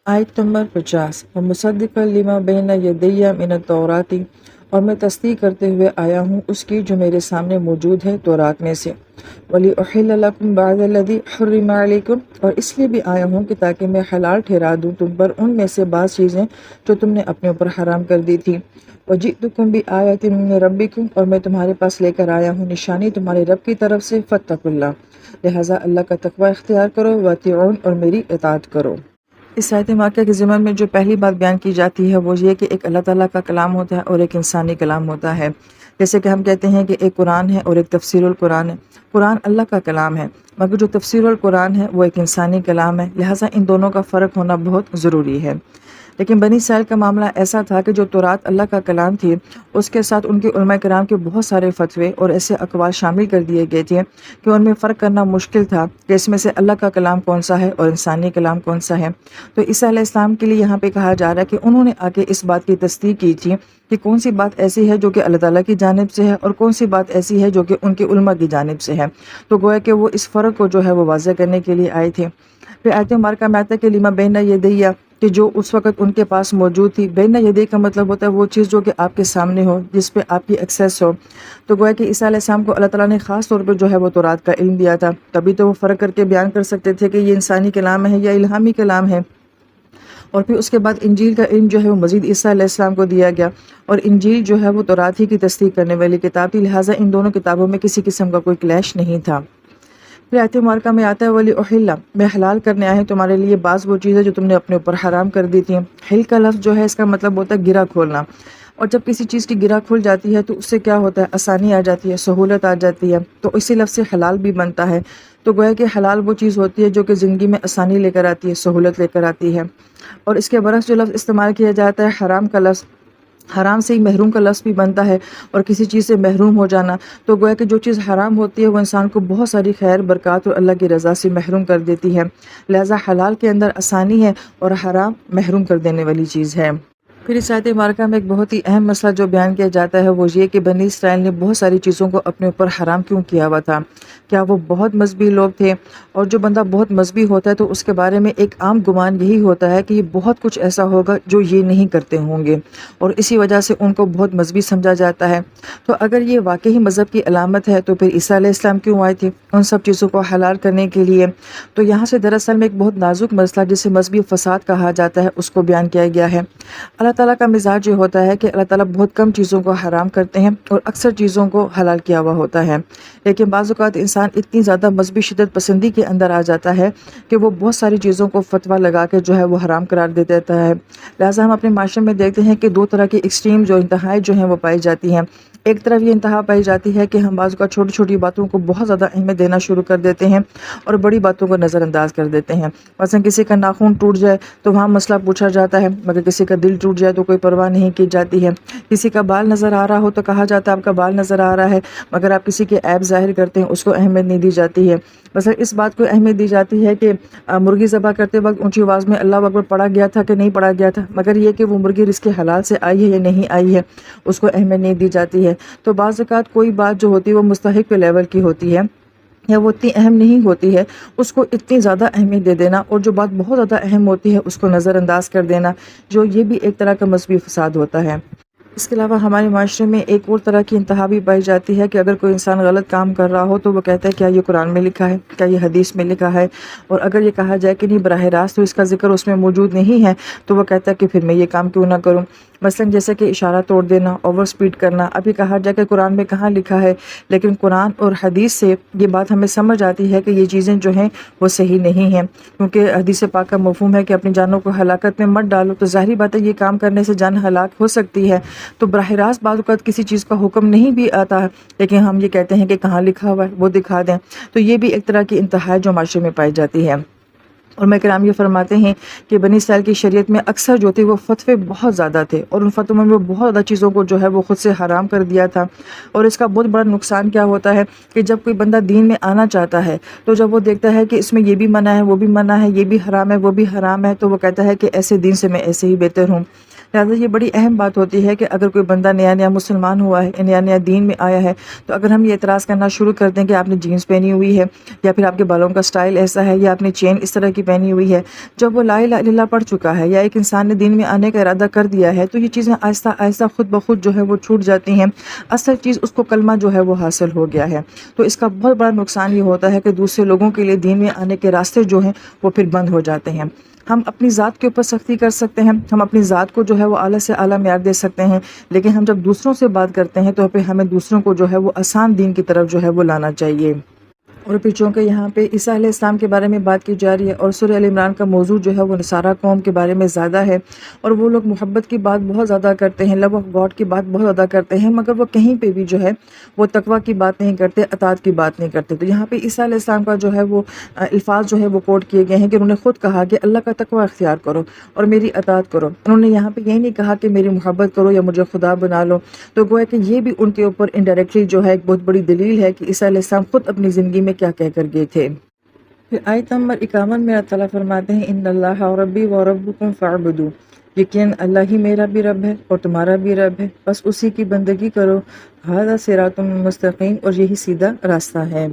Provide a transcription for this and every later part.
آیت نمبر 50 ومصدقا لما بین یدی من التوراۃ، اور میں تصدیق کرتے ہوئے آیا ہوں اس کی جو میرے سامنے موجود ہے تورات میں سے، وَلِأُحِلَّ لَكُمْ بَعْضَ الَّذِي حُرِّمَ عَلَيْكُمْ، اور اس لیے بھی آیا ہوں کہ تاکہ میں حلال ٹھہرا دوں تم پر ان میں سے بعض چیزیں جو تم نے اپنے اوپر حرام کر دی تھی۔ وَجِئْتُكُمْ بِآیَةٍ مِّن رَبِّكُمْ، اور میں تمہارے پاس لے کر آیا ہوں نشانی تمہارے رب کی طرف سے، فَاتَّقُوا اللَّهَ، لہٰذا اللہ کا تقوی اختیار کرو، وَأَطِیعُونِ، اور میری اطاعت کرو۔ اس آیت مبارکہ کے ضمن میں جو پہلی بات بیان کی جاتی ہے وہ یہ کہ ایک اللہ تعالیٰ کا کلام ہوتا ہے اور ایک انسانی کلام ہوتا ہے۔ جیسے کہ ہم کہتے ہیں کہ ایک قرآن ہے اور ایک تفسیر القرآن ہے۔ قرآن اللہ کا کلام ہے، مگر جو تفسیر القرآن ہے وہ ایک انسانی کلام ہے، لہٰذا ان دونوں کا فرق ہونا بہت ضروری ہے۔ لیکن بنی اسرائیل کا معاملہ ایسا تھا کہ جو تورات اللہ کا کلام تھی، اس کے ساتھ ان کے علماء کرام کے بہت سارے فتوے اور ایسے اقوال شامل کر دیے گئے تھے کہ ان میں فرق کرنا مشکل تھا کہ اس میں سے اللہ کا کلام کون سا ہے اور انسانی کلام کون سا ہے۔ تو عیسیٰ علیہ السلام کے لیے یہاں پہ کہا جا رہا ہے کہ انہوں نے آ کے اس بات کی تصدیق کی تھی کہ کون سی بات ایسی ہے جو کہ اللہ تعالیٰ کی جانب سے ہے اور کون سی بات ایسی ہے جو کہ ان کے علماء کی جانب سے ہے۔ تو گویا کہ وہ اس فرق کو جو ہے وہ واضح کرنے کے لیے آئے تھے۔ پھر آیت مبارکہ میں آتا ہے کہ لما بین یدی، کہ جو اس وقت ان کے پاس موجود تھی۔ بین یدی کا مطلب ہوتا ہے وہ چیز جو کہ آپ کے سامنے ہو، جس پہ آپ کی ایکسیس ہو۔ تو گویا کہ عیسیٰ علیہ السلام کو اللہ تعالیٰ نے خاص طور پہ جو ہے وہ تورات کا علم دیا تھا، تبھی تو وہ فرق کر کے بیان کر سکتے تھے کہ یہ انسانی کلام ہے یا الہامی کلام ہے۔ اور پھر اس کے بعد انجیل کا علم جو ہے وہ مزید عیسیٰ علیہ السلام کو دیا گیا، اور انجیل جو ہے وہ تورات ہی کی تصدیق کرنے والی کتاب تھی، لہٰذا ان دونوں کتابوں میں کسی قسم کا کوئی کلیش نہیں تھا۔ پھر آیت مبارکہ میں آتا ہے وَلِأُحِلَّ، میں حلال کرنے آیا ہوں تمہارے لیے بعض وہ چیزیں جو تم نے اپنے اوپر حرام کر دی تھیں۔ حل کا لفظ جو ہے اس کا مطلب ہوتا ہے گرہ کھولنا، اور جب کسی چیز کی گرہ کھل جاتی ہے تو اس سے کیا ہوتا ہے، آسانی آ جاتی ہے، سہولت آ جاتی ہے، تو اسی لفظ سے حلال بھی بنتا ہے۔ تو گویا کہ حلال وہ چیز ہوتی ہے جو کہ زندگی میں آسانی لے کر آتی ہے، سہولت لے کر آتی ہے۔ اور اس کے برعکس جو لفظ استعمال کیا جاتا ہے حرام کا لفظ، حرام سے ہی محروم کا لفظ بھی بنتا ہے، اور کسی چیز سے محروم ہو جانا، تو گویا کہ جو چیز حرام ہوتی ہے وہ انسان کو بہت ساری خیر برکات اور اللہ کی رضا سے محروم کر دیتی ہے، لہٰذا حلال کے اندر آسانی ہے اور حرام محروم کر دینے والی چیز ہے۔ پھر اس آیت مبارکہ میں ایک بہت ہی اہم مسئلہ جو بیان کیا جاتا ہے وہ یہ کہ بنی اسرائیل نے بہت ساری چیزوں کو اپنے اوپر حرام کیوں کیا ہوا تھا۔ کیا وہ بہت مذہبی لوگ تھے؟ اور جو بندہ بہت مذہبی ہوتا ہے تو اس کے بارے میں ایک عام گمان یہی ہوتا ہے کہ یہ بہت کچھ ایسا ہوگا جو یہ نہیں کرتے ہوں گے، اور اسی وجہ سے ان کو بہت مذہبی سمجھا جاتا ہے۔ تو اگر یہ واقعی مذہب کی علامت ہے تو پھر عیسیٰ علیہ السلام کیوں آئے تھے ان سب چیزوں کو حلال کرنے کے لیے؟ تو یہاں سے دراصل میں ایک بہت نازک مسئلہ جسے مذہبی فساد کہا جاتا ہے اس کو بیان کیا گیا ہے۔ اللہ تعالیٰ کا مزاج یہ ہوتا ہے کہ اللہ تعالیٰ بہت کم چیزوں کو حرام کرتے ہیں اور اکثر چیزوں کو حلال کیا ہوا ہوتا ہے، لیکن بعض اوقات انسان اتنی زیادہ مذہبی شدت پسندی کے اندر آ جاتا ہے کہ وہ بہت ساری چیزوں کو فتویٰ لگا کے جو ہے وہ حرام قرار دے دیتا ہے۔ لہٰذا ہم اپنے معاشرے میں دیکھتے ہیں کہ دو طرح کی ایکسٹریم جو انتہائی جو ہیں وہ پائی جاتی ہیں۔ ایک طرف یہ انتہا پائی جاتی ہے کہ ہم بعض اوقات چھوٹی چھوٹی باتوں کو بہت زیادہ اہمیت دینا شروع کر دیتے ہیں اور بڑی باتوں کو نظر انداز کر دیتے ہیں۔ مثلا کسی کا ناخن ٹوٹ جائے تو وہاں مسئلہ پوچھا جاتا ہے، مگر کسی کا دل ٹوٹ جائے تو کوئی پرواہ نہیں کی جاتی ہے۔ کسی کا بال نظر آ رہا ہو تو کہا جاتا ہے آپ کا بال نظر آ رہا ہے، مگر آپ کسی کے عیب ظاہر کرتے ہیں اس کو اہمیت نہیں دی جاتی ہے۔ مثلا اس بات کو اہمیت دی جاتی ہے کہ مرغی ذبح کرتے وقت اونچی آواز میں اللہ اکبر پڑھا گیا تھا کہ نہیں پڑھا گیا تھا، مگر یہ کہ وہ مرغی رزق حلال سے آئی ہے یا نہیں آئی ہے اس کو اہمیت نہیں دی جاتی ہے۔ تو بعض اوقات کوئی بات جو ہوتی ہے وہ مستحق کے لیول کی ہوتی ہے یا وہ اتنی اہم نہیں ہوتی ہے، اس کو اتنی زیادہ اہمیت دے دینا، اور جو بات بہت زیادہ اہم ہوتی ہے اس کو نظر انداز کر دینا، جو یہ بھی ایک طرح کا مذہبی فساد ہوتا ہے۔ اس کے علاوہ ہمارے معاشرے میں ایک اور طرح کی انتہا بھی پائی جاتی ہے کہ اگر کوئی انسان غلط کام کر رہا ہو تو وہ کہتا ہے کیا یہ قرآن میں لکھا ہے، کیا یہ حدیث میں لکھا ہے، اور اگر یہ کہا جائے کہ نہیں براہ راست تو اس کا ذکر اس میں موجود نہیں ہے تو وہ کہتا ہے کہ پھر میں یہ کام کیوں نہ کروں۔ مثلا جیسے کہ اشارہ توڑ دینا، اوور سپیڈ کرنا، اب یہ کہا جائے کہ قرآن میں کہاں لکھا ہے، لیکن قرآن اور حدیث سے یہ بات ہمیں سمجھ آتی ہے کہ یہ چیزیں جو ہیں وہ صحیح نہیں ہیں، کیونکہ حدیث پاک کا مفہوم ہے کہ اپنی جانوں کو ہلاکت میں مت ڈالو، تو ظاہری بات ہے یہ کام کرنے سے جان ہلاک ہو سکتی ہے۔ تو براہ راست بعض اوقات کسی چیز کا حکم نہیں بھی آتا ہے، لیکن ہم یہ کہتے ہیں کہ کہاں لکھا ہوا ہے وہ دکھا دیں، تو یہ بھی ایک طرح کی انتہا ہے جو معاشرے میں پائی جاتی ہے۔ علماء کرام یہ فرماتے ہیں کہ بنی اسرائیل کی شریعت میں اکثر جو تھے وہ فتوے بہت زیادہ تھے، اور ان فتووں میں وہ بہت زیادہ چیزوں کو جو ہے وہ خود سے حرام کر دیا تھا، اور اس کا بہت بڑا نقصان کیا ہوتا ہے کہ جب کوئی بندہ دین میں آنا چاہتا ہے تو جب وہ دیکھتا ہے کہ اس میں یہ بھی منع ہے وہ بھی منع ہے، یہ بھی حرام ہے وہ بھی حرام ہے، تو وہ کہتا ہے کہ ایسے دین سے میں ایسے ہی بہتر ہوں۔ لہٰذا یہ بڑی اہم بات ہوتی ہے کہ اگر کوئی بندہ نیا نیا مسلمان ہوا ہے، نیا نیا دین میں آیا ہے، تو اگر ہم یہ اعتراض کرنا شروع کر دیں کہ آپ نے جینس پہنی ہوئی ہے، یا پھر آپ کے بالوں کا سٹائل ایسا ہے، یا آپ نے چین اس طرح کی پہنی ہوئی ہے، جب وہ لا الہ الا اللہ پڑھ چکا ہے یا ایک انسان نے دین میں آنے کا ارادہ کر دیا ہے تو یہ چیزیں آہستہ آہستہ خود بخود جو ہے وہ چھوٹ جاتی ہیں۔ اصل چیز اس کو کلمہ جو ہے وہ حاصل ہو گیا ہے، تو اس کا بہت بڑا نقصان یہ ہوتا ہے کہ دوسرے لوگوں کے لیے دین میں آنے کے راستے جو ہیں وہ پھر بند ہو جاتے ہیں۔ ہم اپنی ذات کے اوپر سختی کر سکتے ہیں، ہم اپنی ذات کو جو ہے وہ اعلیٰ سے اعلیٰ معیار دے سکتے ہیں، لیکن ہم جب دوسروں سے بات کرتے ہیں تو پھر ہمیں دوسروں کو جو ہے وہ آسان دین کی طرف جو ہے وہ لانا چاہیے۔ اور پھر چونکہ یہاں پہ عیسیٰ علیہ السلام کے بارے میں بات کی جا رہی ہے اور سورہ ال عمران کا موضوع جو ہے وہ نصارہ قوم کے بارے میں زیادہ ہے، اور وہ لوگ محبت کی بات بہت زیادہ کرتے ہیں، لو آف گاڈ کی بات بہت زیادہ کرتے ہیں، مگر وہ کہیں پہ بھی جو ہے وہ تقویٰ کی بات نہیں کرتے، اطاعت کی بات نہیں کرتے۔ تو یہاں پہ عیسیٰ علیہ السلام کا جو ہے وہ الفاظ جو ہے وہ کوٹ کیے گئے ہیں کہ انہوں نے خود کہا کہ اللہ کا تقویٰ اختیار کرو اور میری اطاعت کرو۔ انہوں نے یہاں پہ یہ نہیں کہا کہ میری محبت کرو یا مجھے خدا بنا لو، تو گویا کہ یہ بھی ان کے اوپر انڈائریکٹلی جو ہے ایک بہت بڑی دلیل ہے کہ عیسیٰ علیہ السلام خود اپنی زندگی میں کیا کہہ کر گئے تھے۔ پھر آیت نمبر 51 میں اللہ تعالیٰ فرماتے ہیں ان اللہ ربی و ربکم فاعبدو، یقین اللہ ہی میرا بھی رب ہے اور تمہارا بھی رب ہے، بس اسی کی بندگی کرو، ھذا صراط مستقیم، اور یہی سیدھا راستہ ہے۔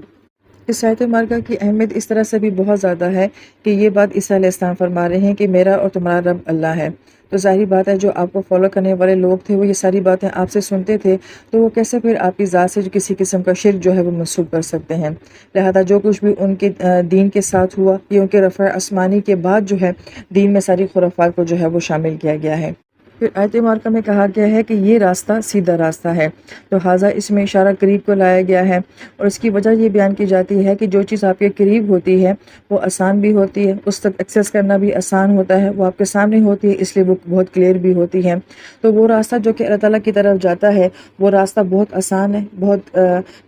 اس آیت مبارکہ کی اہمیت اس طرح سے بھی بہت زیادہ ہے کہ یہ بات عیسیٰ علیہ السلام فرما رہے ہیں کہ میرا اور تمہارا رب اللہ ہے، تو ظاہری بات ہے جو آپ کو فالو کرنے والے لوگ تھے وہ یہ ساری باتیں آپ سے سنتے تھے، تو وہ کیسے پھر آپ کی ذات سے کسی قسم کا شرک جو ہے وہ منسوب کر سکتے ہیں۔ لہذا جو کچھ بھی ان کے دین کے ساتھ ہوا یہ ان کے رفع آسمانی کے بعد جو ہے دین میں ساری خرافات کو جو ہے وہ شامل کیا گیا ہے۔ پھر آیت مبارکہ میں کہا گیا ہے کہ یہ راستہ سیدھا راستہ ہے، تو لہٰذا اس میں اشارہ قریب کو لایا گیا ہے، اور اس کی وجہ یہ بیان کی جاتی ہے کہ جو چیز آپ کے قریب ہوتی ہے وہ آسان بھی ہوتی ہے، اس تک ایکسیس کرنا بھی آسان ہوتا ہے، وہ آپ کے سامنے ہوتی ہے اس لیے وہ بہت کلیئر بھی ہوتی ہے۔ تو وہ راستہ جو کہ اللہ تعالیٰ کی طرف جاتا ہے وہ راستہ بہت آسان ہے، بہت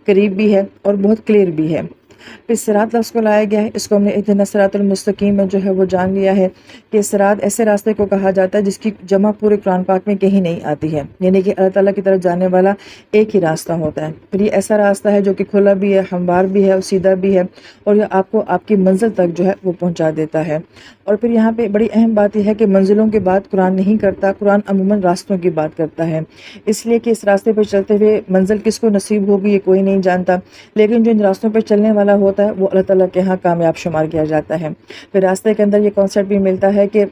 قریب بھی ہے اور بہت کلیئر بھی ہے۔ پھر صراط لفظ کو لایا گیا ہے، اس کو ہم نے اہدنا الصراط المستقیم میں جو ہے وہ جان لیا ہے کہ صراط ایسے راستے کو کہا جاتا ہے جس کی جمع پورے قرآن پاک میں کہیں نہیں آتی ہے، یعنی کہ اللہ تعالیٰ کی طرف جانے والا ایک ہی راستہ ہوتا ہے۔ پھر یہ ایسا راستہ ہے جو کہ کھلا بھی ہے، ہموار بھی ہے اور سیدھا بھی ہے، اور یہ آپ کو آپ کی منزل تک جو ہے وہ پہنچا دیتا ہے۔ اور پھر یہاں پہ بڑی اہم بات یہ ہے کہ منزلوں کی بات قرآن نہیں کرتا، قرآن عموماً راستوں کی بات کرتا ہے، اس لیے کہ اس راستے پہ چلتے ہوئے منزل کس کو نصیب ہوگی یہ کوئی نہیں جانتا، لیکن جو ان راستوں پہ چلنے والا ہوتا ہے وہ اللہ تعالیٰ کے ہاں کامیاب شمار کیا جاتا ہے۔ پھر راستے کے اندر یہ کانسیپٹ بھی ملتا ہے کہ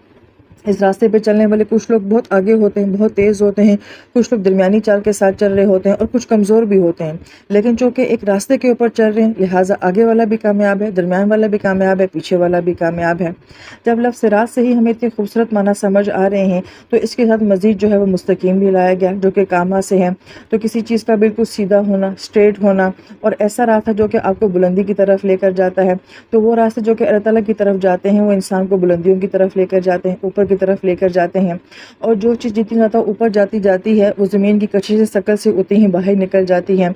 اس راستے پہ چلنے والے کچھ لوگ بہت آگے ہوتے ہیں، بہت تیز ہوتے ہیں، کچھ لوگ درمیانی چال کے ساتھ چل رہے ہوتے ہیں اور کچھ کمزور بھی ہوتے ہیں، لیکن چونکہ ایک راستے کے اوپر چل رہے ہیں لہٰذا آگے والا بھی کامیاب ہے، درمیان والا بھی کامیاب ہے، پیچھے والا بھی کامیاب ہے۔ جب لفظ صراط سے ہی ہمیں اتنے خوبصورت معنی سمجھ آ رہے ہیں تو اس کے ساتھ مزید جو ہے وہ مستقیم بھی لایا گیا جو کہ کامہ سے ہے، تو کسی چیز کا بالکل سیدھا ہونا، اسٹریٹ ہونا، اور ایسا راستہ جو کہ آپ کو بلندی کی طرف لے کر جاتا ہے۔ تو وہ راستے جو کہ اللہ تعالیٰ کی طرف جاتے ہیں وہ انسان کو بلندیوں کی طرف لے کر جاتے ہیں، اوپر کی طرف لے کر جاتے ہیں، اور جو چیز جتنی زیادہ اوپر جاتی ہے وہ زمین کی کشش ثقل سے اتنی ہی باہر نکل جاتی ہیں۔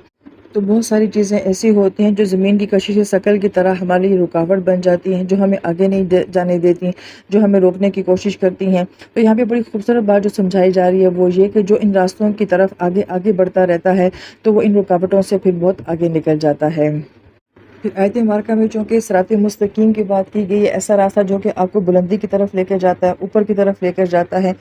تو بہت ساری چیزیں ایسی ہوتی ہیں جو زمین کی کشش ثقل کی طرح ہمارے لیے رکاوٹ بن جاتی ہیں، جو ہمیں آگے نہیں جانے دیتی، جو ہمیں روکنے کی کوشش کرتی ہیں۔ تو یہاں پہ بڑی خوبصورت بات جو سمجھائی جا رہی ہے وہ یہ کہ جو ان راستوں کی طرف آگے بڑھتا رہتا ہے تو وہ ان رکاوٹوں سے پھر بہت آگے نکل جاتا ہے۔ پھر آیت مبارکہ میں چونکہ صراط مستقیم کی بات کی گئی ہے، ایسا راستہ جو کہ آپ کو بلندی کی طرف لے کر جاتا ہے، اوپر کی طرف لے کر جاتا ہے،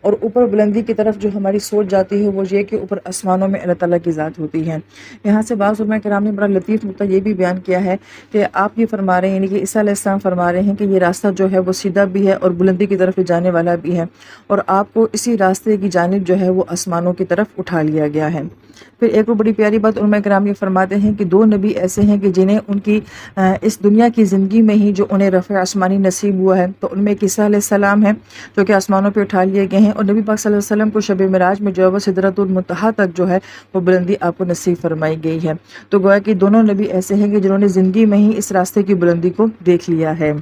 اور اوپر بلندی کی طرف جو ہماری سوچ جاتی ہے وہ یہ کہ اوپر آسمانوں میں اللہ تعالیٰ کی ذات ہوتی ہے۔ یہاں سے بعض علماء کرام نے بڑا لطیف نقطہ یہ بھی بیان کیا ہے کہ آپ یہ فرما رہے ہیں، یعنی کہ عیسیٰ علیہ السلام فرما رہے ہیں کہ یہ راستہ جو ہے وہ سیدھا بھی ہے اور بلندی کی طرف جانے والا بھی ہے، اور آپ کو اسی راستے کی جانب جو ہے وہ آسمانوں کی طرف اٹھا لیا گیا ہے۔ پھر ایک وہ بڑی پیاری بات علماء کرام یہ فرماتے ہیں کہ 2 نبی ایسے ہیں کہ جنہیں ان کی اس دنیا کی زندگی میں ہی جو انہیں رفع آسمانی نصیب ہوا ہے، تو ان میں ایک عیسیٰ علیہ السلام ہے جو کہ آسمانوں پہ اٹھا لیے گئے ہیں، اور نبی پاک صلی اللہ علیہ وسلم کو شب معراج میں جو ہے وہ سدرۃ المنتہا تک جو ہے وہ بلندی آپ کو نصیب فرمائی گئی ہے۔ تو گویا کہ دونوں نبی ایسے ہیں کہ جنہوں نے زندگی میں ہی اس راستے کی بلندی کو دیکھ لیا ہے۔